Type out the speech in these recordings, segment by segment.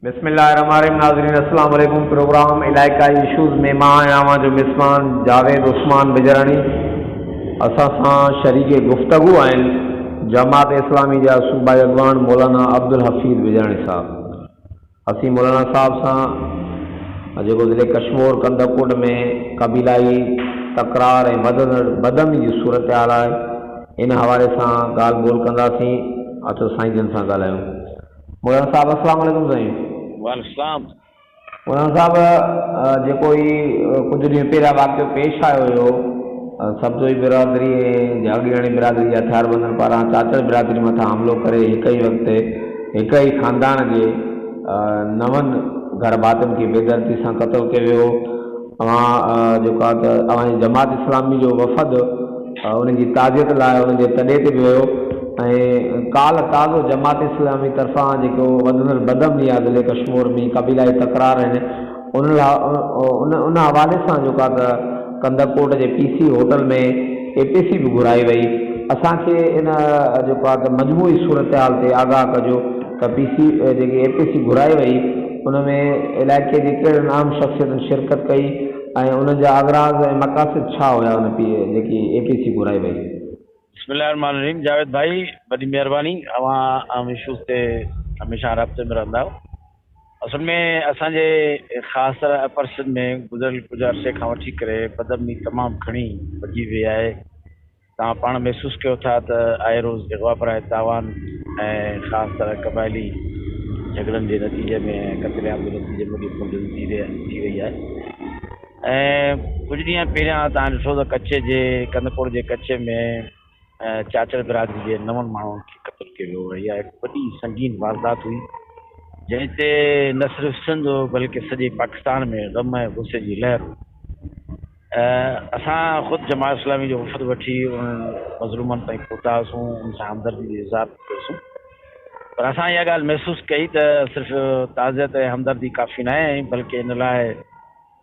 बिस्मिल्लाहिर्रहमानिर्रहीम। नाज़रीन अस्सलाम वालेकुम। प्रोग्राम इलाइक़ाई اشوز में मां आहियां जो मिसमान जावेद उस्मान बिजरानी। असां सां शरीक गुफ्तगू आहिनि जमात इस्लामी जा सूबाई अॻवान मौलाना अब्दुल हफ़ीज़ बिजरानी साहब। असीं मौलाना साहब सां जेको ज़िले क़शमूर कंदकोट में क़बीलाई तकरार ऐं बदमनी जी सूरत हाल आहे इन हवाले सां ॻाल्हि ॿोल कंदासीं। अचो साईं जन सां ॻाल्हायूं। मौलाना साहब अस्सलाम वालेकुम। साईं वालेकुम। मौलाना साहब जेको ही कुछ ॾींहं पहिरियां वाक़ियो पेश आयो हुयो सब्ज़ोई बिरादरी ऐं जागीराणी बिरादरी जा हथियारबंदनि पारां चाचड़ बिरादरी मथां हमिलो करे हिक ई वक़्तु हिक ई ख़ानदान जे 9 घर भातियुनि खे बेदर्दी सां क़तल कयो वियो। जेको आहे त अवांजी जमात इस्लामी जो वफ़द उन्हनि जी ताज़ियत लाइ उन्हनि जे तॾे ते वियो ऐं काल ताज़ो जमात इस्लामी तरफ़ां जेको वधंदड़ बदमनी आहे ज़िले क़शमूर में क़बीलाई तकरार आहिनि उन हवाले सां जेको आहे त कंदकोट जे PC होटल में APC बि घुराई वई। असांखे इन जेको आहे त मजमूई सूरत हाल ते आगाह कजो त PC जेकी APC घुराई वई उन में इलाइक़े जे कहिड़े आम शख़्सियतुनि शिरकत कई ऐं उन जा अगराज़ ऐं मक़ासिद छा हुया उन जेकी APC घुराई वई। बिस्मिल्लाहिर्रहमानिर्रहीम। जावेद भाई बड़ी मेहरबानी। अवां اشوز ते हमेशह राब्ते में रहंदा आहियो। असल में असांजे ख़ासि पर्सन में गुज़िरियल अरसे खां वठी करे बदमनी तमामु घणी वधी वई आहे। तव्हां पाण महसूसु कयो था त आए रोज़ अगवा पर तावान ऐं ख़ासि तरह क़बाइली झगड़नि जे नतीजे में क़त्लेआम जे नतीजे में थी वई आहे। ऐं कुझु ॾींहं पहिरियां तव्हां ॾिठो त कच्छ जे कंदकोट जे कच्छ में चाचड़ बिरादरी जे 9 माण्हुनि खे क़तल कयो वियो। इहा हिकु वॾी संगीन वारदात हुई जंहिं ते न सिर्फ़ु सिंध बल्कि सॼे पाकिस्तान में ग़म ऐं गुस्से जी लहर हुई। असां ख़ुदि जमात इस्लामी जो वफ़द वठी उन्हनि मज़लूमनि ताईं पहुतासीं, उन सां हमदर्दी जी इज़हार कयोसीं। पर असां इहा ॻाल्हि महसूसु कई त सिर्फ़ु ताज़ियत ऐं हमदर्दी काफ़ी न आहे बल्कि इन लाइ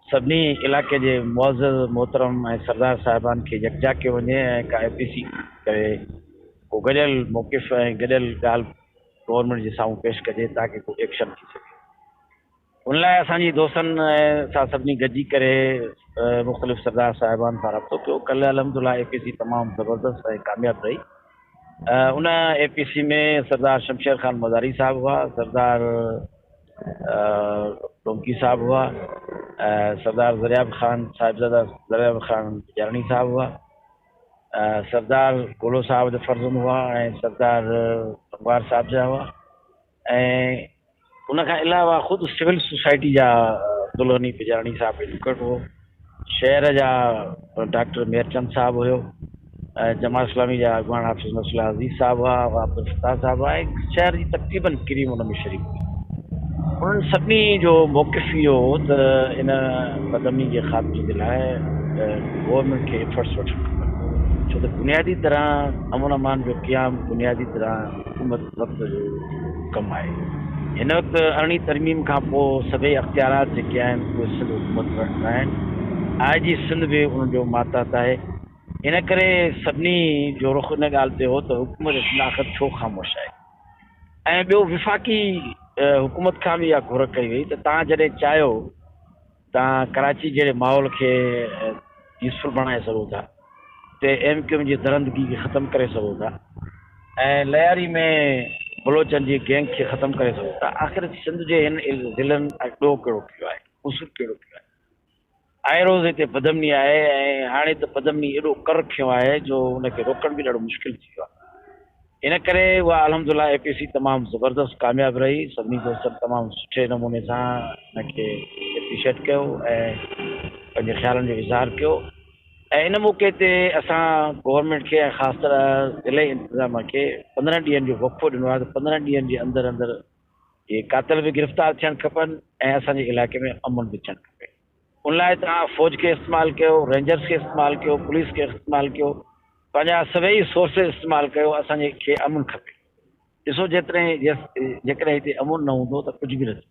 सभिनी इलाइक़े जे मुअज़्ज़ज़ मोहतरम ऐं सरदार साहिबान खे यकजा कयो वञे ऐं का APC करे को गॾियल मौक़िफ़ ऐं गॾियल ॻाल्हि गवर्नमेंट जे साम्हूं पेश कजे ताकि को एक्शन थी सघे। उन लाइ असांजी दोस्तनि सां सभिनी गॾिजी करे मुख़्तलिफ़ सरदार साहिबान सां राब्तो कयो। कल्ह अलहमदुलिल्लाह APC तमामु ज़बरदस्त ऐं कामयाबु रही। उन APC में सरदार शमशेर ख़ान मज़ारी साहब हुआ, सरदार टोंकी साहब हुआ, सरदार ज़रियाब ख़ान साहिबज़ादा ज़रियाब ख़ान बिजरानी साहब हुआ, सरदार गोलो साहब जो फर्ज़न हुआ ऐं सरदार अकबर साहब जा हुआ ऐं उन खां अलावा ख़ुदि सिविल सोसाइटी जा दुल्हनी बिजरानी साहब एडवोकेट हो, शहर जा डॉक्टर मेरचंद साहब हुयो, जमात इस्लामी जा अॻवान हाफ़िज़ नसरुल्लाह अज़ीज़ साहब हुआ, अब्दुल फताह साहब हुआ ऐं शहर जी तक़रीबन क्रीम उन में शरीक हुई। उन्हनि सभिनी जो मौक़िफ़ इहो हो त इन बदमनी जे ख़ात्मे जे लाइ गवर्नमेंट खे एफर्ट्स वठणु खपनि, छो त बुनियादी तरह अमन अमान जो क़याम बुनियादी तरह हुकूमत वक़्त जो कमु आहे। हिन वक़्तु 18 तरमीम खां पोइ सभई अख़्तियारात जेके आहिनि उहे सिंध हुकूमत वटि आहिनि। IG सिंध बि उनजो मातहत आहे। इन करे सभिनी जो रुख़ इन ॻाल्हि ते हो त हुकूमत सिंध आख़िर छो ख़ामोश आहे। ऐं ॿियो विफ़ाक़ी हुकूमत खां बि इहा घुर कई वई त तव्हां जॾहिं चाहियो तव्हां कराची जहिड़े माहौल खे पीसफुल बणाए सघो था, ते MQM जी दरंदगी खे ख़तमु करे सघो था ऐं लयारी में बलोचनि जी गैंग खे ख़तमु करे सघो था। आख़िर सिंध जे हिन ज़िलनि ॾोह कहिड़ो कयो आहे, उसूल कहिड़ो कयो आहे। आए रोज़ हिते बदमनी आहे ऐं हाणे त बदमनी एॾो कर खियो आहे जो उनखे रोकण बि ॾाढो मुश्किल थी वियो आहे। इन करे उहा अलहमदुलिल्लाह APC तमामु ज़बरदस्त कामयाबु रही। सभिनी दोस्तनि तमामु सुठे नमूने सां हिनखे एप्रिशिएट कयो ऐं पंहिंजे ख़्यालनि जो इज़हार कयो। ऐं इन मौक़े ते असां गवर्नमेंट खे ऐं ख़ासि तरह ज़िले इंतिज़ाम खे 15 ॾींहंनि जो वक़्फ़ो ॾिनो आहे त 15 ॾींहंनि जे अंदरि अंदरि इहे कातिल बि गिरफ़्तार थियणु खपनि ऐं असांजे इलाइक़े में अमन बि थियणु खपे। उन लाइ तव्हां फ़ौज खे इस्तेमालु कयो, रेंजर्स खे इस्तेमालु कयो, पुलिस खे इस्तेमालु कयो, पंहिंजा सभई सोर्सिस इस्तेमालु कयो। असांजे खे अमन खपे। ॾिसो जेकॾहिं हिते अमन न हूंदो त कुझु बि न थींदो।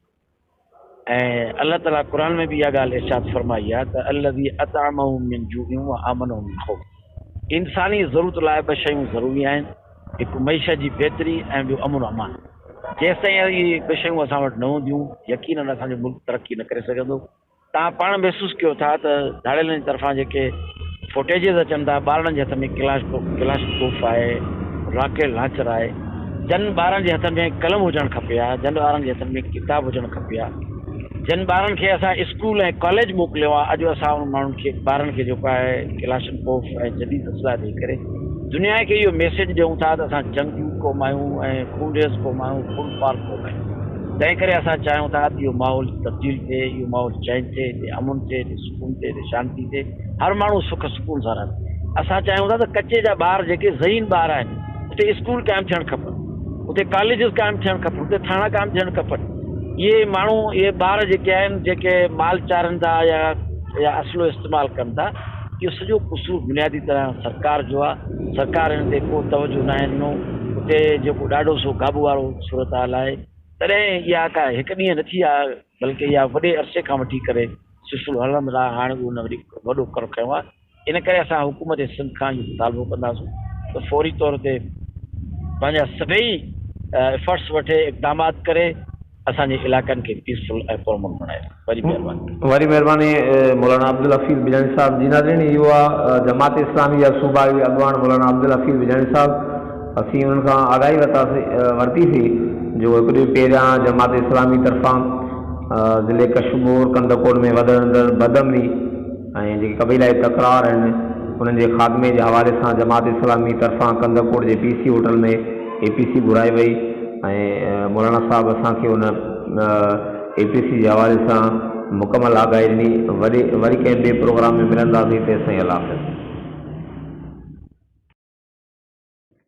ऐं अल्लाह ताला क़ुर में बि इहा ॻाल्हि इरशाद फरमाई आहे त अल्लज़ी अतअमहुम मिन जूइन व आमनहुम मिन खौफ। इंसानी ज़रूरत लाइ 2 शयूं ज़रूरी आहिनि, हिकु मईशत जी बहितरी ऐं ॿियो अमन अमान। जेसिताईं इहे ॿ शयूं असां वटि न हूंदियूं यकीनन असांजो मुल्क तरक़ी न करे सघंदो। तव्हां पाण महसूसु कयो था त धाड़ेलनि जी तरफ़ां जेके फुटेजिस अचनि था, ॿारनि जे हथ में क्लाशकोप आहे, रॉकेट लॉन्चर आहे, जन ॿारनि जे हथ में कलम हुजणु खपे हा, जन ॿारनि जे हथ में किताब हुजणु खपे हा, जिन ॿारनि खे असां स्कूल ऐं कॉलेज मोकिलियो आहे, अॼु असां उन माण्हुनि खे ॿारनि खे जेको आहे क्लाशकोप ऐं जदीद असला ॾेई करे दुनिया खे इहो मैसेज ॾियूं था त असां जंगजू क़ौम आहियूं ऐं खूनरेज़ क़ौम आहियूं, खूनख्वार क़ौम आहियूं। तंहिं करे असां चाहियूं था इहो माहौल तब्दील थिए, इहो माहौल चैन थिए, हिते अमुन थिए, हिते सुकून थिए, हिते शांती थिए, हर माण्हू सुख सुकून सां रहनि। असां चाहियूं था त कचे जा ॿार जेके ज़हीन ॿार आहिनि उते स्कूल क़ाइमु थियणु खपनि, उते कॉलेजिस क़ाइमु थियणु खपनि, उते थाणा क़ाइमु थियणु खपनि। इहे माण्हू इहे ॿार जेके आहिनि जेके माल चारनि था या असलो इस्तेमालु कनि था, इहो सॼो क़सूर बुनियादी तरह सरकार जो आहे। सरकार हिन ते को तवजो न आहे ॾिनो, उते जेको ॾाढो सो काबू वारो सूरत हाल आहे। तॾहिं इहा का हिकु ॾींहुं न थी आहे, बल्कि इहा वॾे अरसे खां वठी करे सिलसिलो हलंदड़ आहे। हाणे उहो न वरी वॾो कर खयो आहे। इन करे असां हुकूमत सिंध खां इहो मुतालबो कंदासीं त फौरी तौर ते पंहिंजा सभई एफर्ट्स वठे, इक़दामात करे असांजे इलाइक़नि खे पीसफुल ऐं पुरअमन बणाए। वरी महिरबानी मौलाना अब्दुल हफीज़ बिजानी साहब। जी नाज़रीन, इहो आहे जमात इस्लामी जा सूबाई अॻवान मौलाना अब्दुल हफीज़ बिजानी साहब। असीं उन्हनि खां आगाही वरितीसीं जो हिकु ॾींहुं पहिरियां जमात इस्लामी तरफ़ां ज़िले क़शमूर कंदकोट में वधंदड़ बदमनी ऐं जेके क़बीलाई तकरार आहिनि उन्हनि जे ख़ात्मे जे हवाले सां जमात इस्लामी तरफ़ां कंदकोट जे PC होटल में APC घुराई वई ऐं मौलाना साहब असांखे उन APC जे हवाले सां मुकमल आगाही ॾिनी। वरी कंहिं ॿिए प्रोग्राम में मिलंदासीं। तेसिताईं अल्लाह हाफ़िज़।